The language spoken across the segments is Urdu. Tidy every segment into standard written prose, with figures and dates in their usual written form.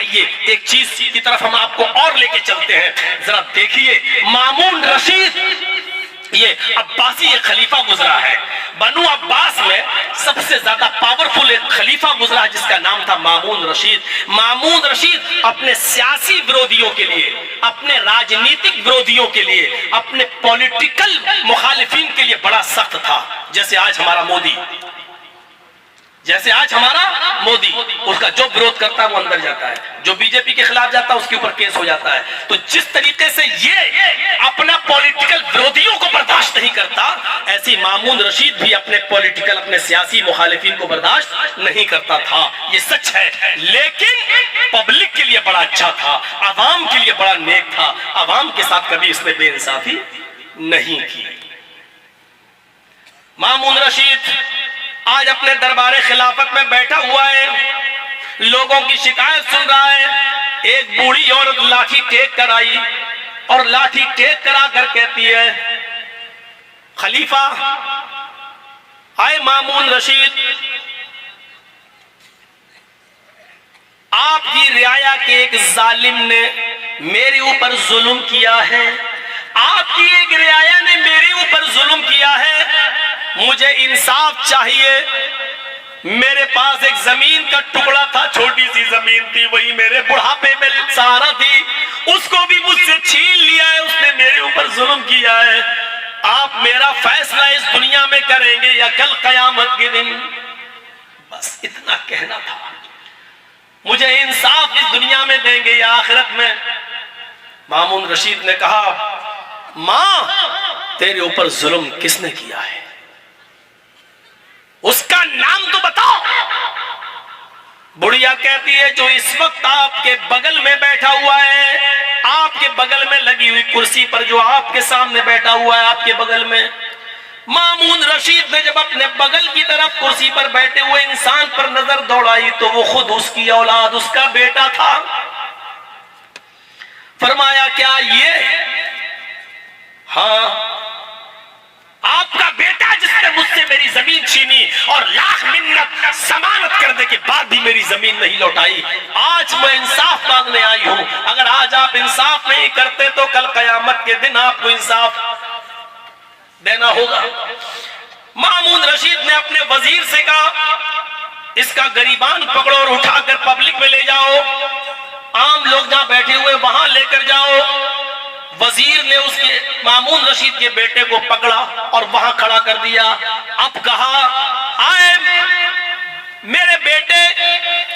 آئیے ایک چیز کی طرف ہم آپ کو اور لے کے چلتے ہیں. ذرا دیکھیے مامون رشید یہ عباسی ایک خلیفہ گزرا ہے. بنو عباس میں سب سے زیادہ پاورفل ایک خلیفہ گزرا جس کا نام تھا مامون رشید. مامون رشید اپنے سیاسی برودیوں کے لیے، اپنے راجنیتک برودیوں کے لیے، اپنے پولیٹیکل مخالفین کے لیے بڑا سخت تھا. جیسے آج ہمارا مودی، اس کا جو برود کرتا ہے وہ اندر جاتا ہے، جو بی جے پی کے خلاف جاتا ہے اس کے اوپر کیس ہو جاتا ہے. تو جس طریقے سے یہ اپنا پولیٹیکل برودیوں کو برداشت نہیں کرتا، ایسی مامون رشید بھی اپنے سیاسی مخالفین کو برداشت نہیں کرتا تھا. یہ سچ ہے. لیکن پبلک کے لیے بڑا اچھا تھا، عوام کے لیے بڑا نیک تھا. عوام کے ساتھ کبھی اس نے بے انصافی نہیں کی. مامون رشید آج اپنے دربار خلافت میں بیٹھا ہوا ہے، لوگوں کی شکایت سن رہا ہے. ایک بوڑھی عورت لاٹھی ٹیک کر آئی اور لاٹھی ٹیک کرا کر کہتی ہے، خلیفہ آئے مامون رشید، آپ کی رعایا کے ایک ظالم نے میرے اوپر ظلم کیا ہے. آپ کی ایک رعایا نے میرے اوپر ظلم کیا ہے. مجھے انصاف چاہیے. میرے پاس ایک زمین کا ٹکڑا تھا، چھوٹی سی زمین تھی، وہی میرے بڑھاپے میں سہارا تھی، اس کو بھی مجھ سے چھین لیا ہے. اس نے میرے اوپر ظلم کیا ہے. آپ میرا فیصلہ اس دنیا میں کریں گے یا کل قیامت کے دن؟ بس اتنا کہنا تھا. مجھے انصاف اس دنیا میں دیں گے یا آخرت میں؟ مامون رشید نے کہا، ماں تیرے اوپر ظلم کس نے کیا ہے؟ اس کا نام تو بتاؤ. بڑھیا کہتی ہے، جو اس وقت آپ کے بغل میں بیٹھا ہوا ہے، آپ کے بغل میں لگی ہوئی کرسی پر جو آپ کے سامنے بیٹھا ہوا ہے، آپ کے بغل میں. مامون رشید نے جب اپنے بغل کی طرف کرسی پر بیٹھے ہوئے انسان پر نظر دوڑائی تو وہ خود اس کی اولاد، اس کا بیٹا تھا. فرمایا، کیا یہ ہاں آپ کا بیٹا جس نے مجھ سے میری زمین چھینی اور لاکھ منت ضمانت کرنے کے بعد بھی میری زمین نہیں لوٹائی؟ آج میں انصاف مانگنے آئی ہوں. اگر آج آپ انصاف نہیں کرتے تو کل قیامت کے دن آپ کو انصاف دینا ہوگا. مامون رشید نے اپنے وزیر سے کہا، اس کا گریبان پکڑو اور اٹھا کر پبلک میں لے جاؤ، عام لوگ جہاں بیٹھے ہوئے وہاں لے کر جاؤ. وزیر نے اس کے مامون رشید کے بیٹے کو پکڑا اور وہاں کھڑا کر دیا. اب کہا، آئے میرے بیٹے،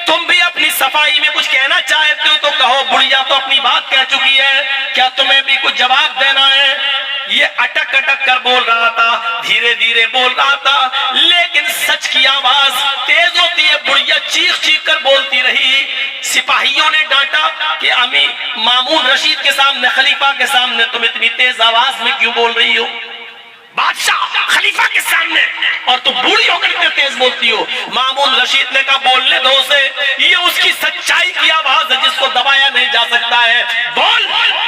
تم بھی اپنی صفائی میں کچھ کہنا چاہتے ہو تو کہو. بڑھیا تو اپنی بات کہہ چکی ہے، کیا تمہیں بھی کچھ جواب دینا ہے؟ یہ اٹک اٹک کر بول رہا تھا، دھیرے دھیرے بول رہا تھا، لیکن سچ کی آواز تیز ہوتی ہے. بڑھیا چیخ چیخ کر بولتی رہی. سپاہیوں نے ڈانٹا کہ امی مامون رشید کے سامنے، خلیفہ کے سامنے تم اتنی تیز آواز میں کیوں بول رہی ہو؟ بادشاہ خلیفہ کے سامنے اور تم بوڑھی ہو کر اتنے تیز بولتی ہو. مامون رشید نے کہا، بولنے دو اسے، یہ اس کی سچائی کی آواز ہے جس کو دبایا نہیں جا سکتا ہے. بول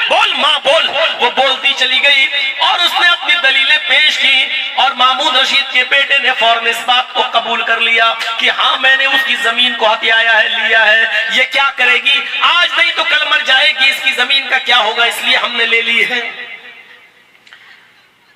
بول ماں بول. وہ بولتی چلی گئی اور اس نے اپنی دلیلیں پیش کی اور مامون رشید کے بیٹے نے فوراً اس بات کو قبول کر لیا کہ ہاں میں نے اس کی زمین کو ہتھیایا ہے، لیا ہے. یہ کیا کرے گی؟ آج نہیں تو کل مر جائے گی. اس کی زمین کا کیا ہوگا؟ اس لیے ہم نے لے لی ہے.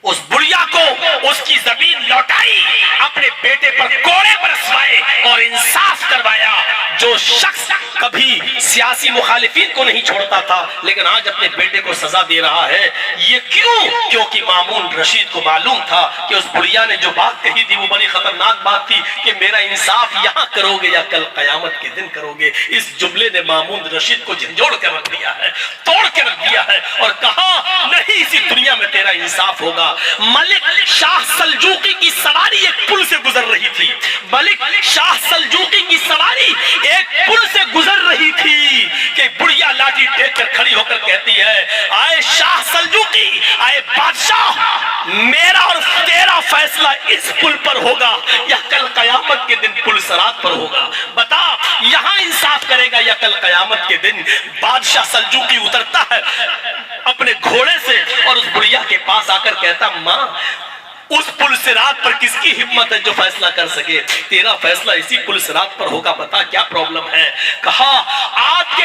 اس بڑھیا کو اس کی زمین لوٹائی، اپنے بیٹے پر کوڑے برسوائے اور انصاف کروایا. جو شخص کبھی سیاسی مخالفین کو نہیں چھوڑتا تھا لیکن آج اپنے بیٹے کو سزا دے رہا ہے. یہ کیوں؟ کیونکہ مامون رشید کو معلوم تھا کہ اس بڑھیا نے جو بات کہی تھی وہ بڑی خطرناک بات تھی کہ میرا انصاف یہاں کرو گے یا کل قیامت کے دن کرو گے. اس جملے نے مامون رشید کو جھنجھوڑ کر رکھ دیا ہے، توڑ کے رکھ دیا ہے اور کہا، نہیں اسی دنیا میں تیرا انصاف ہوگا. ملک شاہ سلجوقی کی سواری ایک پل سے گزر رہی تھی. ملک شاہ سلجوقی کی سواری ایک پل سے گزر رہی تھی کہ بڑھیا لاٹھی ٹیک کر کھڑی ہو کر کہتی ہے، آئے شاہ سلجوقی، آئے بادشاہ، میرا اور تیرا فیصلہ اس پل پر ہوگا یا کل قیامت کے دن پل صراط پر ہوگا. بتا یہاں انصاف کرے گا یا کل قیامت کے دن؟ بادشاہ سلجوقی اترتا ہے اپنے گھوڑے سے اور اس بڑھیا کے پاس آ کر کہتا، ماں اس پل صراط پر کس کی ہمت ہے جو فیصلہ کر سکے؟ تیرا فیصلہ اسی پل صراط پر ہوگا. بتا کیا پرابلم ہے؟ کہا، آپ کے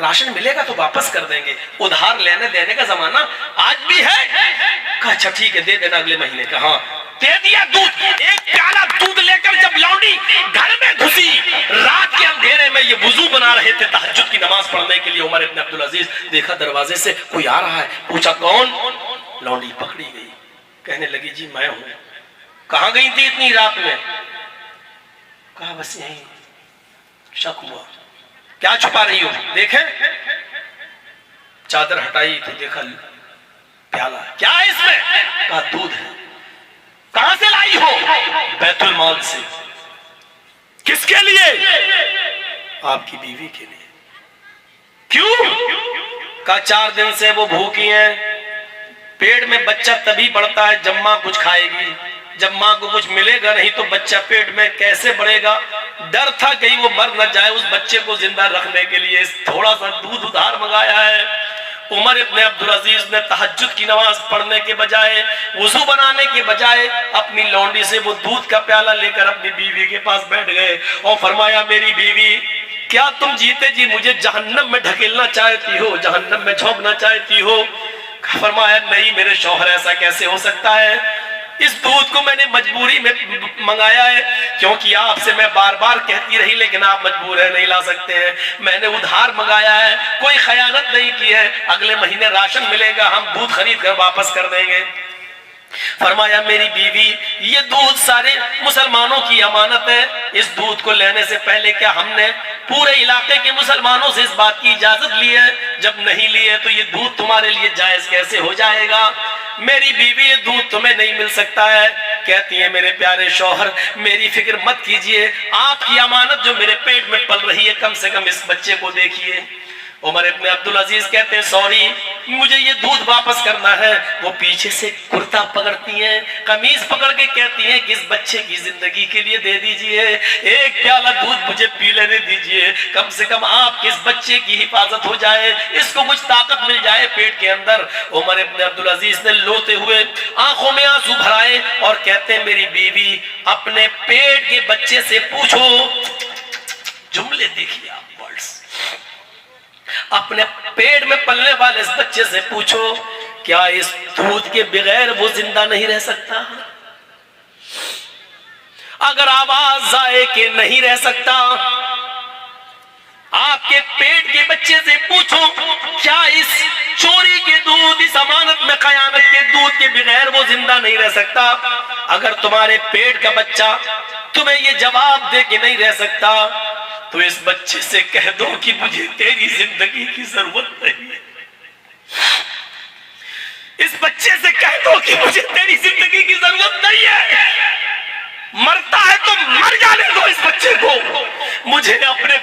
راشن ملے گا تو واپس کر دیں گے، ادھار لینے دینے کا زمانہ آج بھی ہے۔ کہا اچھا ٹھیک ہے دے دینا اگلے مہینے کا۔ ہاں دے دیا دودھ، ایک پیالہ دودھ لے کر جب لونڈی گھر میں گھسی، رات کے اندھیرے میں یہ وضو بنا رہے تھے تہجد کی نماز پڑھنے کے لیے، عمر ابن عبدالعزیز دیکھا دروازے سے کوئی آ رہا ہے، پوچھا کون؟ لونڈی پکڑی گئی، کہنے لگی جی میں ہوں۔ کہاں گئی تھی اتنی رات میں؟ کہا بس یہیں، شک ہوا۔ کیا چھپا رہی ہو؟ دیکھیں، چادر ہٹائی تو دیکھا پیالہ، کیا ہے اس میں؟ کہا دودھ ہے۔ کہاں سے لائی ہو؟ بیت المال سے۔ کس کے لیے؟ آپ کی بیوی کے لیے۔ کیوں؟ کہا 4 دن سے وہ بھوکی ہیں، پیٹ میں بچہ تبھی بڑھتا ہے جب ماں کچھ کھائے گی، جب ماں کو کچھ ملے گا نہیں تو بچہ پیٹ میں کیسے بڑھے گا؟ ڈر تھا کہیں وہ مر نہ جائے، اس بچے کو زندہ رکھنے کے لیے تھوڑا سا دودھ ادھار منگایا ہے۔ عمر ابن عبدالعزیز نے تہجد کی نماز پڑھنے کے بجائے، وضو بنانے کے بجائے، اپنی لونڈی سے وہ دودھ کا پیالہ لے کر اپنی بیوی کے پاس بیٹھ گئے اور فرمایا میری بیوی کیا تم جیتے جی مجھے جہنم میں ڈھکیلنا چاہتی ہو، جہنم میں جھونکنا چاہتی ہو؟ فرمایا نہیں میرے شوہر، ایسا کیسے ہو سکتا ہے؟ اس دودھ کو میں نے مجبوری میں منگایا ہے، کیونکہ آپ سے میں بار بار کہتی رہی لیکن آپ مجبور ہیں، نہیں لا سکتے ہیں، میں نے ادھار منگایا ہے، کوئی خیانت نہیں کی ہے، اگلے مہینے راشن ملے گا ہم دودھ خرید کر واپس کر دیں گے۔ فرمایا میری بیوی یہ دودھ سارے مسلمانوں کی امانت ہے، اس دودھ کو لینے سے پہلے کیا ہم نے پورے علاقے کے مسلمانوں سے اس بات کی اجازت لی ہے؟ جب نہیں لی ہے تو یہ دودھ تمہارے لیے جائز کیسے ہو جائے گا؟ میری بیوی یہ دودھ تمہیں نہیں مل سکتا ہے۔ کہتی ہے میرے پیارے شوہر میری فکر مت کیجئے، آپ کی امانت جو میرے پیٹ میں پل رہی ہے کم سے کم اس بچے کو دیکھیے۔ عمر ابن عبدالعزیز کہتے ہیں سوری مجھے یہ دودھ واپس کرنا ہے۔ وہ پیچھے سے کرتا پکڑتی ہیں، قمیض پکڑ کے کہتی ہیں کہ اس بچے کی زندگی کے لیے دے دیجئے، ایک پیالہ دودھ مجھے پی لینے دیجئے، کم سے کم آپ کے اس بچے کی حفاظت ہو جائے، اس کو کچھ طاقت مل جائے پیٹ کے اندر۔ عمر ابن عبدالعزیز نے لوتے ہوئے آنکھوں میں آنسو بھرائے اور کہتے ہیں میری بیوی اپنے پیٹ کے بچے سے پوچھو، جملے دیکھیے آپ، ورڈز، اپنے پیٹ میں پلنے والے اس بچے سے پوچھو کیا اس دودھ کے بغیر وہ زندہ نہیں رہ سکتا؟ اگر آواز آئے کہ نہیں رہ سکتا، آپ کے پیٹ کے بچے سے پوچھو کیا اس چوری کے دودھ، اس امانت میں خیانت کے دودھ کے بغیر وہ زندہ نہیں رہ سکتا؟ اگر تمہارے پیٹ کا بچہ تمہیں یہ جواب دے کہ نہیں رہ سکتا تو اس بچے سے کہہ دو کہ مجھے تیری زندگی کی ضرورت نہیں ہے۔ اس بچے سے کہہ دو کہ مجھے تیری زندگی کی ضرورت نہیں ہے، مرتا ہے تو مر جانے دو اس بچے کو، مجھے اپنے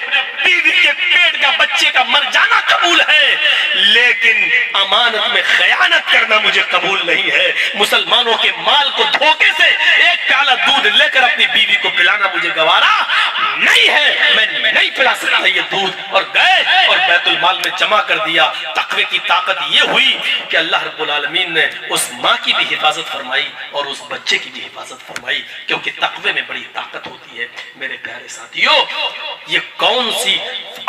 بیوی کے پیٹ کا بچے کا مر جانا قبول ہے لیکن امانت میں خیانت کرنا مجھے قبول نہیں ہے۔ مسلمانوں کے مال کو دھوکے سے ایک پیالہ دودھ لے کر اپنی بیوی کو پلانا مجھے گوارا نہیں ہے، میں نہیں پلا سکتا یہ دودھ۔ اور گئے اور بیت المال میں جمع کر دیا۔ تقوی کی طاقت یہ ہوئی کہ اللہ رب العالمین نے اس ماں کی بھی حفاظت فرمائی اور اس بچے کی بھی حفاظت فرمائی، کیونکہ تقوی میں بڑی طاقت ہوتی ہے۔ میرے پیارے ساتھیو یہ کون سی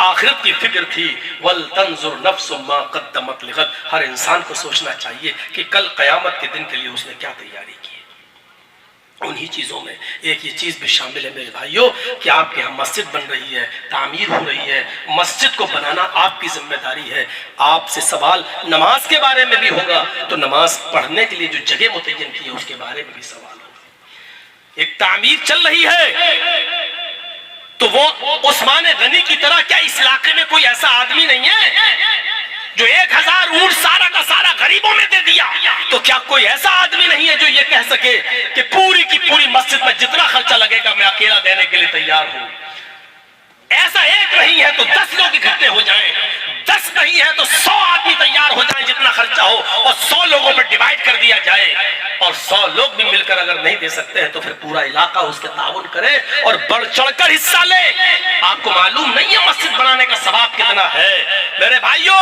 آخرت کی فکر تھی؟ وَلْتَنْظُرْ نَفْسٌ مَا قَدَّمَتْ لِغَدٍ۔ ہر انسان کو سوچنا چاہیے کہ کل قیامت کے دن کے لیے اس نے کیا تیاری کی ہے۔ انہی چیزوں میں ایک یہ چیز بھی شامل ہے میرے بھائیوں کہ آپ کے ہاں مسجد بن رہی ہے، تعمیر ہو رہی ہے، مسجد کو بنانا آپ کی ذمہ داری ہے۔ آپ سے سوال نماز کے بارے میں بھی ہوگا تو نماز پڑھنے کے لیے جو جگہ متعین کی ہے اس کے بارے میں بھی سوال ہوگا۔ ایک تعمیر چل رہی ہے تو وہ عثمان غنی کی طرح کیا اس علاقے میں کوئی ایسا آدمی نہیں ہے جو 1000 اونٹ سارا کا سارا غریبوں میں دے دیا؟ تو کیا کوئی ایسا آدمی نہیں ہے جو یہ کہہ سکے کہ پوری کی پوری مسجد میں جتنا خرچہ لگے گا میں اکیلا دینے کے لیے تیار ہوں؟ ایسا ایک نہیں ہے تو 10 لوگ اکٹھے ہو جائیں، 10 نہیں ہے تو 100 آدمی تیار ہو جائیں جتنا خرچہ ہو، اور 100 لوگوں میں ڈیوائیڈ کر دیا جائے، اور 100 لوگ بھی مل کر اگر نہیں دے سکتے ہیں تو پھر پورا علاقہ اس کے تعاون کرے اور بڑھ چڑھ کر حصہ لے۔ آپ کو معلوم نہیں ہے مسجد بنانے کا ثواب کتنا ہے؟ میرے بھائیوں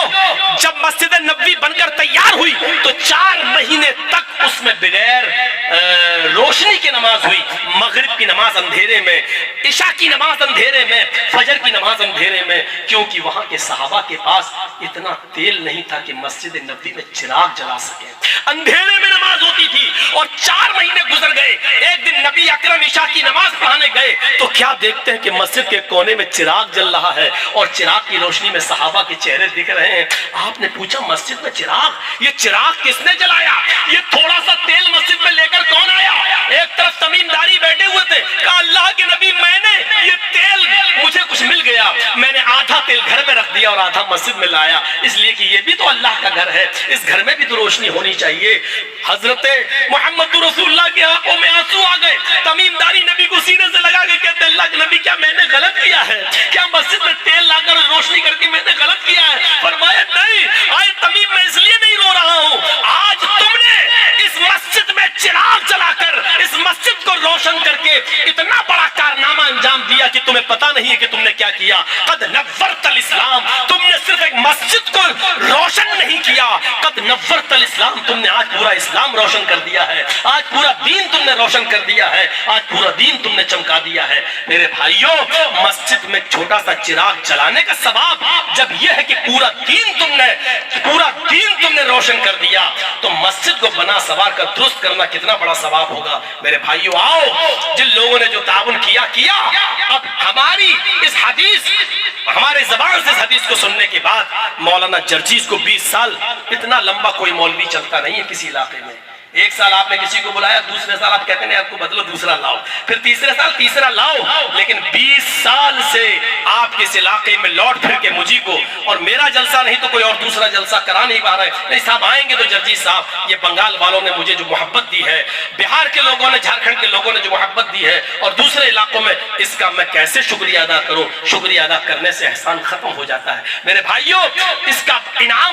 جب مسجد نبوی بن کر تیار ہوئی تو 4 مہینے تک اس میں بغیر روشنی کی نماز ہوئی، مغرب کی نماز اندھیرے میں، عشاء کی نماز اندھیرے میں، فجر کی نماز اندھیرے میں، کیونکہ وہاں کے صحابہ کے پاس اتنا تیل نہیں تھا کہ مسجد نبوی میں چراغ جلا سکے، اندھیرے میں نماز ہوتی تھی۔ اور 4 مہینے گزر گئے، ایک دن نبی اکرم عشاء کی نماز پڑھانے گئے تو کیا دیکھتے ہیں کہ مسجد کے کونے میں چراغ جل رہا ہے اور چراغ کی روشنی میں صحابہ کے چہرے دکھ رہے ہیں۔ آپ نے پوچھا مسجد میں چراغ، یہ چراغ کس نے جلایا؟ یہ تھوڑا سا تیل مسجد میں لے کر کون آیا؟ ایک طرف تمیم داری بیٹھے ہوئے تھے، کہا اللہ کے نبی میں نے یہ تیل، مجھے کچھ مل گیا، میں نے آدھا تیل گھر میں رکھ دیا اور آدھا مسجد میں لایا، اس لیے کہ یہ بھی تو اللہ کا گھر ہے، اس گھر میں بھی تو روشنی ہونی چاہیے۔ حضرت محمد رسول اللہ کی آنکھوں میں آنسو آ گئے، تمیم داری نبی کو سینے سے لگا کے کہتے اللہ کے نبی کیا میں نے غلط کیا ہے؟ کیا مسجد میں تیل لا کر روشنی کر کے میں نے غلط کیا ہے؟ فرمایا نہیں، آئے تمیم میں اس لیے نہیں رو رہا ہوں، آج تم نے اس مسجد میں چراغ جلا کر اس مسجد کو روشن کر کے اتنا بڑا کارنامہ انجام دیا کہ تمہیں پتا نہیں ہے کہ تم نے کیا کیا۔ قد نورت الاسلام، تم نے صرف ایک مسجد کو روشن نہیں کیا، قد نورت الاسلام، تم نے آج پورا اسلام روشن کر دیا ہے، آج پورا دین تم نے روشن کر دیا ہے، آج پورا دین تم نے چمکا دیا ہے۔ میرے بھائیوں، مسجد میں چھوٹا سا چراغ جلانے کا ثواب جب یہ ہے کہ پورا دین تم نے روشن کر دیا، تو مسجد کو بنا سوار کر درست کرنا کتنا بڑا ثواب ہوگا۔ میرے بھائیوں آؤ، جن لوگوں نے جو تعاون کیا، اب ہماری اس حدیث، ہمارے زبان سے اس حدیث کو سننے کے بعد مولانا جرجیز کو 20 سال، اتنا لمبا کوئی مولوی چلتا نہیں ہے کسی علاقے میں۔ ایک سال آپ نے کسی کو بلایا، دوسرے سال آپ کہتے ہیں آپ کو بدلو دوسرا لاؤ، پھر تیسرے سال تیسرا لاؤ، لیکن 20 سال سے آپ کس علاقے میں لوٹ پھر کے مجھے کو، اور میرا جلسہ نہیں تو کوئی اور دوسرا جلسہ کرا نہیں پا رہے، نہیں صاحب آئیں گے تو جرجیز صاحب، یہ بنگال والوں نے مجھے جو محبت دی ہے، بہار کے لوگوں نے، جھارکھنڈ کے لوگوں نے جو محبت دی ہے، اور دوسرے علاقوں میں، اس کا میں کیسے شکریہ ادا کروں؟ شکریہ ادا کرنے سے احسان ختم ہو جاتا ہے۔ میرے بھائیوں، اس کا انعام